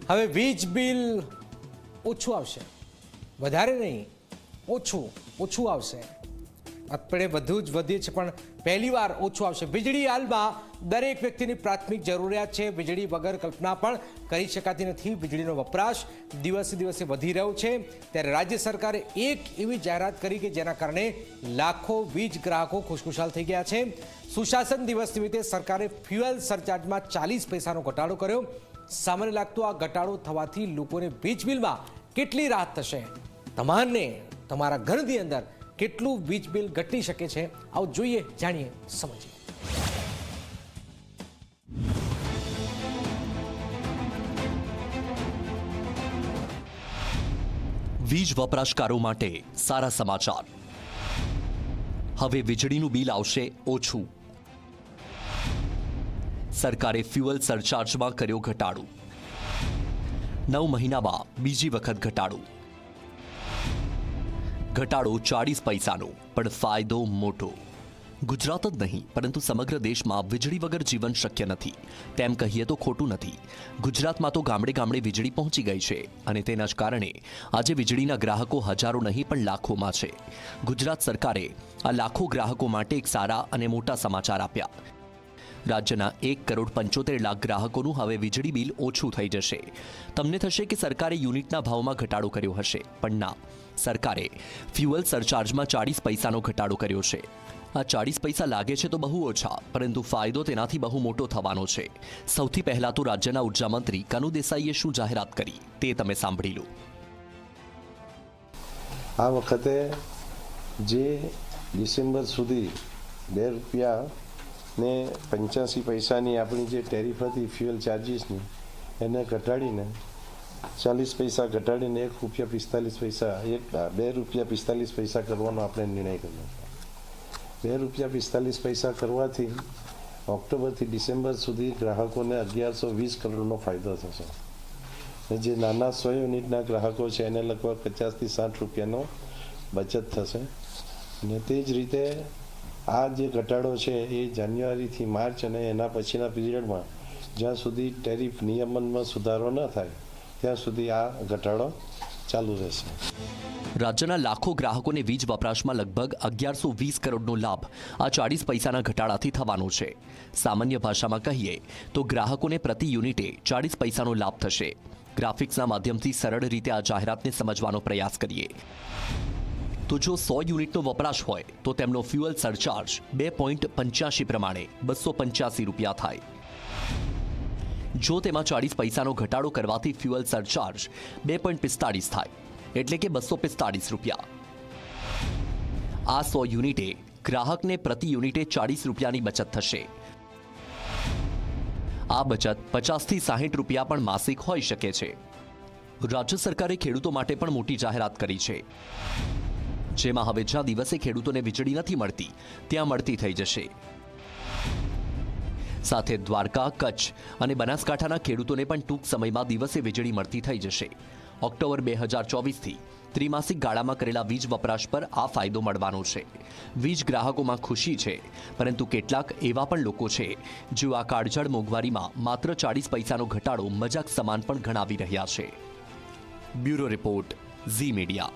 હવે વીજ બિલ ઓછું આવશે, વધારે નહીં, ઓછું આવશે. આપણે બધું જ વધીએ છે પણ પહેલીવાર ઓછું આવશે. વીજળી હાલમાં દરેક વ્યક્તિની પ્રાથમિક જરૂરિયાત છે. વીજળી વગર કલ્પના પણ કરી શકાતી નથી. વીજળીનો વપરાશ દિવસે દિવસે વધી રહ્યો છે. ત્યારે રાજ્ય સરકારે એક એવી જાહેરાત કરી કે જેના કારણે લાખો વીજ ગ્રાહકો ખુશખુશાલ થઈ ગયા છે. સુશાસન દિવસ નિમિત્તે સરકારે ફ્યુઅલ સરચાર્જમાં 40 પૈસાનો ઘટાડો કર્યો. સામાન્ય લાગતો આ ઘટાડો થવાથી લોકોને વીજ બિલમાં કેટલી રાહત થશે, તમારને તમારા ઘરની અંદર કેટલું વીજ બિલ ઘટી શકે છે, આવો જોઈએ, જાણીએ, સમજીએ. વીજ વપરાશકારો માટે સારા સમાચાર. હવે વીજળીનું બિલ આવશે ઓછું. સરકારે ફ્યુઅલ સરચાર્જમાં કર્યો ઘટાડો. 9 મહિનામાં બીજી વખત ઘટાડો. ઘટાડો 40 પૈસાનો, પણ ફાયદો મોટો. ગુજરાત જ નહીં પરંતુ સમગ્ર દેશમાં વીજળી વગર જીવન શક્ય નથી. તેમ કહીએ તો ખોટું નથી. ગુજરાતમાં તો ગામડે ગામડે વીજળી પહોંચી ગઈ છે અને તેના જ કારણે આજે વીજળીના ગ્રાહકો હજારો નહીં પણ લાખોમાં છે. ગુજરાત સરકારે આ લાખો ગ્રાહકો માટે એક સારા અને મોટા સમાચાર આપ્યા. રાજ્યના 1,75,00,000 ગ્રાહકોનું હવે વીજળી બિલ ઓછું થઈ જશે. તમને થશે કે સરકારે યુનિટના ભાવમાં ઘટાડો કર્યો હશે, પણ ના, સરકારે ફ્યુઅલ સરચાર્જમાં 40 પૈસાનો ઘટાડો કર્યો છે. આ 40 પૈસા લાગે છે તો બહુ ઓછા, પરંતુ ફાયદો તેનાથી બહુ મોટો થવાનો છે. સૌથી પહેલા તો રાજ્યના ઉર્જા મંત્રી કનુ દેસાઈએ શું જાહેરાત કરી તે તમે સાંભળી લો. આ વખતે જે ડિસેમ્બર સુધી ₹2 ને 85 પૈસાની આપણી જે ટેરિફ હતી ફ્યુઅલ ચાર્જીસની, એને ઘટાડીને 40 પૈસા ઘટાડીને ₹2.45 કરવાનો આપણે નિર્ણય કર્યો. ₹2.45 કરવાથી ઓક્ટોબરથી ડિસેમ્બર સુધી ગ્રાહકોને 1120 કરોડનો ફાયદો થશે. જે નાના 100 યુનિટના ગ્રાહકો છે એને લગભગ 50 થી 60 રૂપિયાનો બચત થશે. અને તે જ રીતે આ જે ઘટાડો છે એ જાન્યુઆરીથી માર્ચ અને એના પછીના પીરિયડમાં જ્યાં સુધી ટેરિફ નિયમનમાં સુધારો ન થાય ત્યાં સુધી આ ઘટાડો ચાલુ રહેશે. રાજ્યના લાખો ગ્રાહકોને વીજ વપરાશમાં લગભગ 1120 કરોડનો લાભ આ 40 પૈસાના ઘટાડાથી થવાનો છે. સામાન્ય ભાષામાં કહીએ તો ગ્રાહકોને પ્રતિ યુનિટે 40 પૈસાનો લાભ થશે. ગ્રાફિક્સના માધ્યમથી સરળ રીતે આ જાહેરાતને સમજવાનો પ્રયાસ કરીએ તો જો 100 યુનિટનો વપરાશ હોય તો તેમનો ફ્યુઅલ સરચાર્જ 2.85 પ્રમાણે ₹285 થાય. જો તેમાં 40 પૈસાનો ઘટાડો કરવાથી ફ્યુઅલ સરચાર્જ 2.45 થાય, એટલે કે ₹245. આ 100 યુનિટે ગ્રાહકને પ્રતિ યુનિટે ₹40ની બચત થશે. આ બચત 50 થી 60 રૂપિયા પણ માસિક હોઈ શકે છે. રાજ્ય સરકારે ખેડૂતો માટે પણ મોટી જાહેરાત કરી છે, જેમાં હવે જ્યાં દિવસે ખેડૂતોને વીજળી નથી મળતી ત્યાં મળતી થઈ જશે. સાથે દ્વારકા, કચ્છ અને બનાસકાંઠાના ખેડૂતોને પણ ટૂંક સમયમાં દિવસે વીજળી મળતી થઈ જશે. ઓક્ટોબર 2024થી ત્રિમાસિક ગાળામાં કરેલા વીજ વપરાશ પર આ ફાયદો મળવાનો છે. વીજ ગ્રાહકોમાં ખુશી છે, પરંતુ કેટલાક એવા પણ લોકો છે જેઓ આ કાળઝાળ મોંઘવારીમાં માત્ર 40 પૈસાનો ઘટાડો મજાક સમાન પણ ગણાવી રહ્યા છે. Bureau report, Zee media.